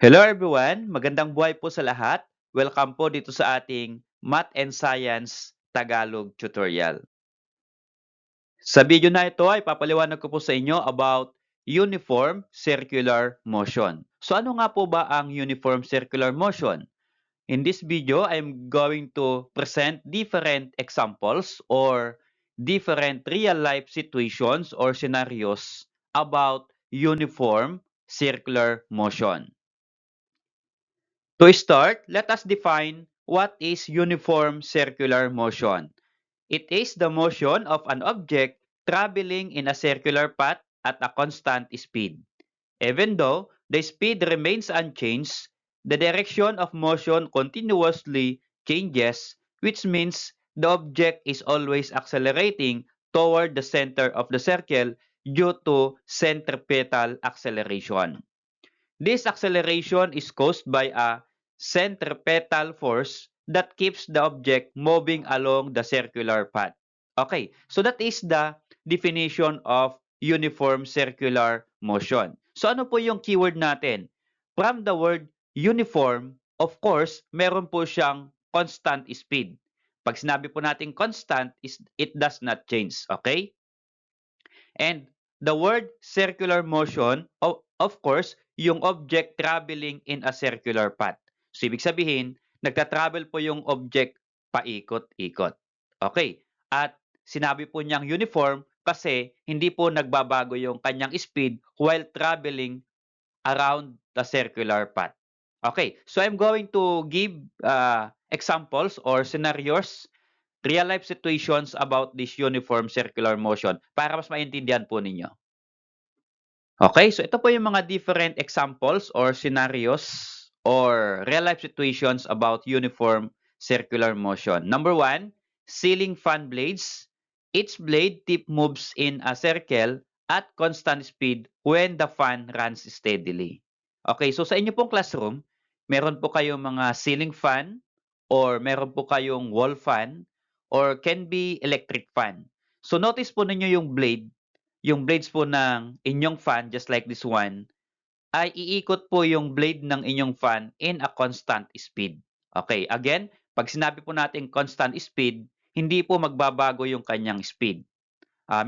Hello everyone, magandang buhay po sa lahat. Welcome po dito sa ating Math and Science Tagalog tutorial. Sa video na ito ay papaliwanag ko po sa inyo about uniform circular motion. So ano nga po ba ang uniform circular motion? In this video, I'm going to present different examples or different real-life situations or scenarios about uniform circular motion. To start, let us define what is uniform circular motion. It is the motion of an object traveling in a circular path at a constant speed. Even though the speed remains unchanged, the direction of motion continuously changes, which means the object is always accelerating toward the center of the circle due to centripetal acceleration. This acceleration is caused by a centripetal force that keeps the object moving along the circular path. Okay, so that is the definition of uniform circular motion. So ano po yung keyword natin? From the word uniform, of course, meron po siyang constant speed. Pag sinabi po natin constant, it does not change. Okay? And the word circular motion, of course, yung object traveling in a circular path. So, ibig sabihin, nagta-travel po yung object paikot-ikot. Okay. At sinabi po niyang uniform kasi hindi po nagbabago yung kanyang speed while traveling around the circular path. Okay. So, I'm going to give examples or scenarios, real life situations about this uniform circular motion para mas maintindihan po ninyo. Okay, so ito po yung mga different examples or scenarios or real life situations about uniform circular motion. Number 1, ceiling fan blades. Each blade tip moves in a circle at constant speed when the fan runs steadily. Okay, so sa inyo pong classroom, meron po kayong mga ceiling fan or meron po kayong wall fan or can be electric fan. So notice po ninyo yung blades po ng inyong fan, just like this one, ay iikot po yung blade ng inyong fan in a constant speed. Okay, again, pag sinabi po natin constant speed, hindi po magbabago yung kanyang speed.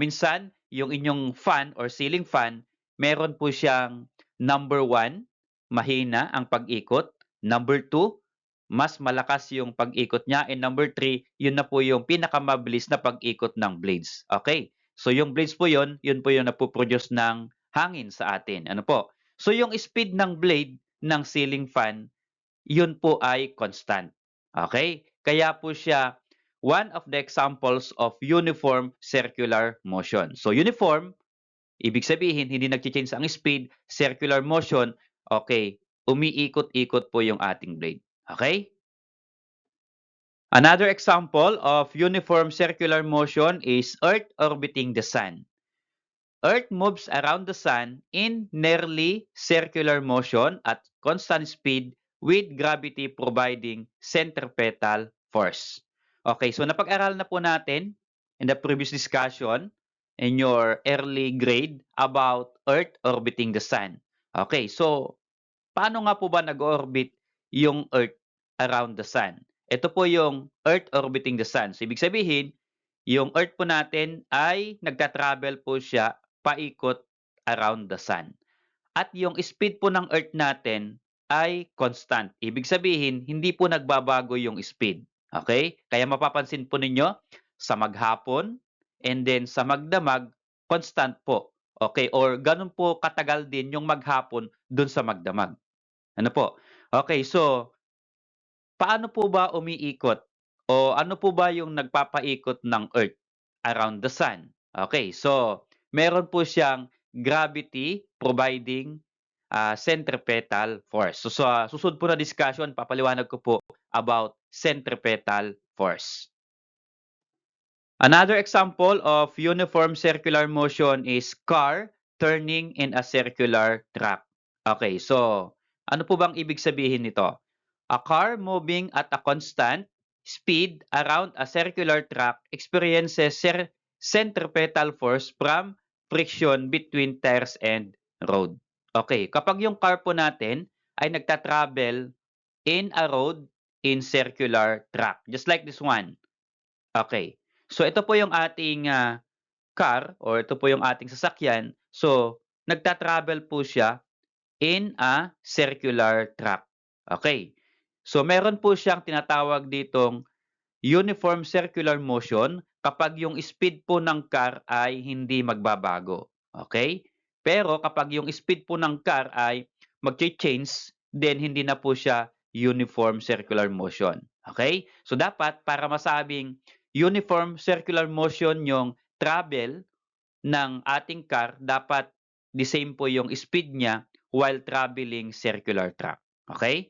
Minsan, yung inyong fan or ceiling fan, meron po siyang number 1, mahina ang pag-ikot. Number 2, mas malakas yung pag-ikot niya. And number 3, yun na po yung pinakamabilis na pag-ikot ng blades. Okay? So yung blades po yun po yung napoproduce ng hangin sa atin. Ano po? So yung speed ng blade ng ceiling fan, yun po ay constant. Okay? Kaya po siya one of the examples of uniform circular motion. So uniform, ibig sabihin hindi nagche-change ang speed, circular motion, okay, umiikot-ikot po yung ating blade. Okay? Another example of uniform circular motion is Earth orbiting the Sun. Earth moves around the Sun in nearly circular motion at constant speed with gravity providing centripetal force. Okay, so napag-aral na po natin in the previous discussion in your early grade about Earth orbiting the Sun. Okay, so paano nga po ba nag-orbit yung Earth around the Sun? Ito po yung Earth orbiting the Sun. So, ibig sabihin, yung Earth po natin ay nagta-travel po siya paikot around the Sun. At yung speed po ng Earth natin ay constant. Ibig sabihin, hindi po nagbabago yung speed. Okay? Kaya mapapansin po ninyo, sa maghapon and then sa magdamag, constant po. Okay? Or ganun po katagal din yung maghapon dun sa magdamag. Ano po? Okay, so paano po ba umiikot o ano po ba yung nagpapaikot ng Earth around the Sun? Okay, so meron po siyang gravity providing centripetal force. So sa susunod po na discussion, papaliwanag ko po about centripetal force. Another example of uniform circular motion is car turning in a circular track. Okay, so ano po bang ibig sabihin nito? A car moving at a constant speed around a circular track experiences centripetal force from friction between tires and road. Okay, kapag yung car po natin ay nagta-travel in a road in circular track. Just like this one. Okay. So ito po yung ating car or ito po yung ating sasakyan. So nagta-travel po siya in a circular track. Okay. So meron po siyang tinatawag ditong uniform circular motion kapag yung speed po ng car ay hindi magbabago. Okay? Pero kapag yung speed po ng car ay mag-change, then hindi na po siya uniform circular motion. Okay? So dapat para masabing uniform circular motion yung travel ng ating car, dapat the same po yung speed niya while traveling circular track. Okay?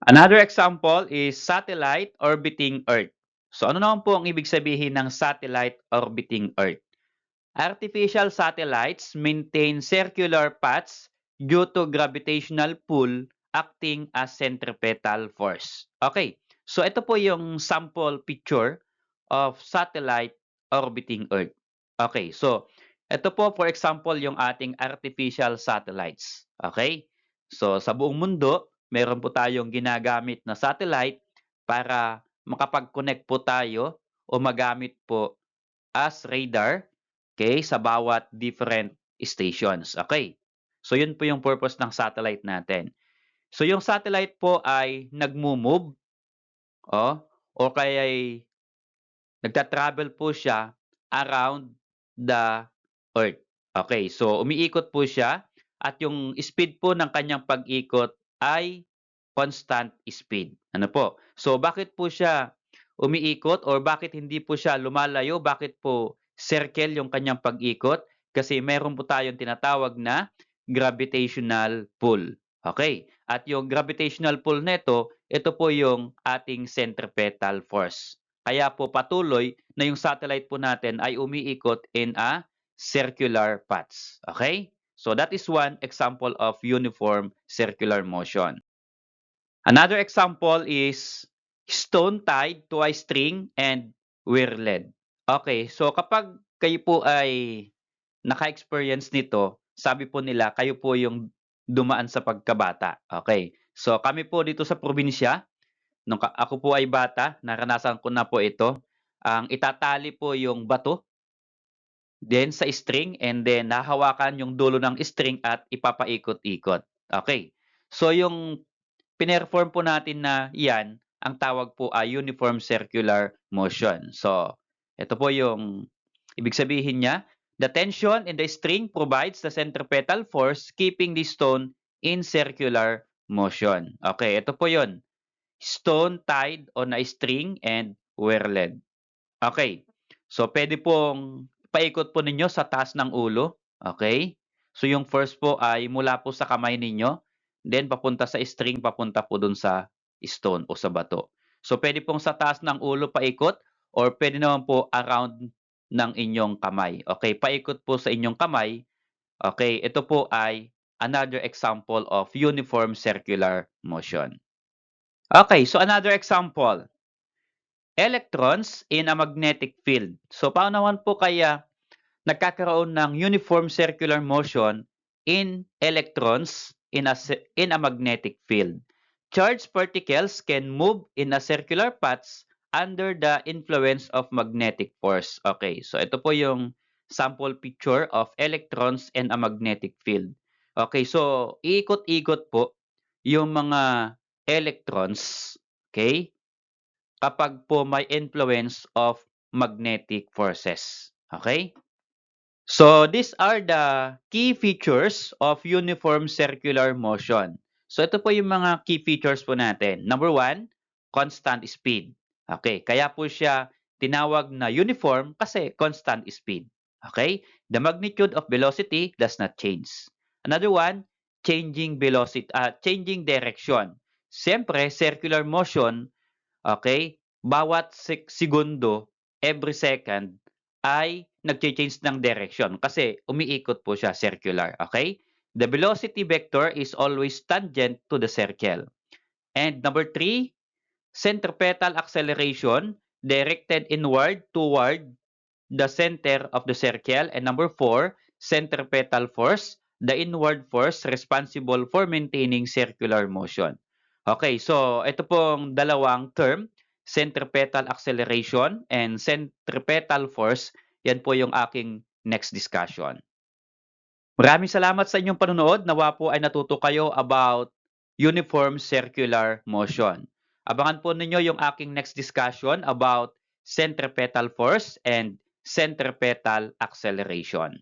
Another example is satellite orbiting Earth. So ano naman po ang ibig sabihin ng satellite orbiting Earth? Artificial satellites maintain circular paths due to gravitational pull acting as centripetal force. Okay, so ito po yung sample picture of satellite orbiting Earth. Okay, so ito po for example yung ating artificial satellites. Okay, so sa buong mundo, meron po tayong ginagamit na satellite para makapag-connect po tayo o magamit po as radar, okay, sa bawat different stations. Okay. So yun po yung purpose ng satellite natin. So yung satellite po ay nagmo-move o kaya ay nagta-travel po siya around the Earth. Okay, so umiikot po siya at yung speed po ng kanyang pag-ikot ay constant speed. Ano po? So bakit po siya umiikot or bakit hindi po siya lumalayo? Bakit po circle yung kanyang pag-ikot? Kasi meron po tayong tinatawag na gravitational pull. Okay? At yung gravitational pull nito, ito po yung ating centripetal force. Kaya po patuloy na yung satellite po natin ay umiikot in a circular paths. Okay? So that is one example of uniform circular motion. Another example is stone tied to a string and whirled. Okay, so kapag kayo po ay naka-experience nito, sabi po nila kayo po yung dumaan sa pagkabata. Okay, so kami po dito sa probinsya, nung ako po ay bata, naranasan ko na po ito. Ang itatali po yung bato, then sa string, and then nahawakan yung dulo ng string at ipapaikot-ikot. Okay. So yung pinerform po natin na yan, ang tawag po ay uniform circular motion. So, ito po yung ibig sabihin niya. The tension in the string provides the centripetal force keeping the stone in circular motion. Okay, ito po yun. Stone tied on a string and whirled. Okay. So, pwede pong paikot po ninyo sa taas ng ulo. Okay. So, yung first po ay mula po sa kamay ninyo. Then, papunta sa string, papunta po dun sa stone o sa bato. So, pwede pong sa taas ng ulo paikot or pwede naman po around ng inyong kamay. Okay. Paikot po sa inyong kamay. Okay. Ito po ay another example of uniform circular motion. Okay. So, another example. Electrons in a magnetic field. So, paano naman po kaya nagkakaroon ng uniform circular motion in electrons in a magnetic field? Charged particles can move in a circular paths under the influence of magnetic force. Okay, so ito po yung sample picture of electrons in a magnetic field. Okay, so iikot-ikot po yung mga electrons, okay, kapag po may influence of magnetic forces. Okay? So, these are the key features of uniform circular motion. So, ito po yung mga key features po natin. Number one, constant speed. Okay, kaya po siya tinawag na uniform kasi constant speed. Okay? The magnitude of velocity does not change. Another one, changing velocity, changing direction. Siyempre, circular motion, okay, bawat segundo, every second, ay nagche-change ng direction kasi umiikot po siya circular, okay? The velocity vector is always tangent to the circle. And number 3, centripetal acceleration directed inward toward the center of the circle. And number 4, centripetal force the inward force responsible for maintaining circular motion. Okay, so ito pong dalawang term, centripetal acceleration and centripetal force, yan po yung aking next discussion. Maraming salamat sa inyong panonood. Nawa po ay natuto kayo about uniform circular motion. Abangan po ninyo yung aking next discussion about centripetal force and centripetal acceleration.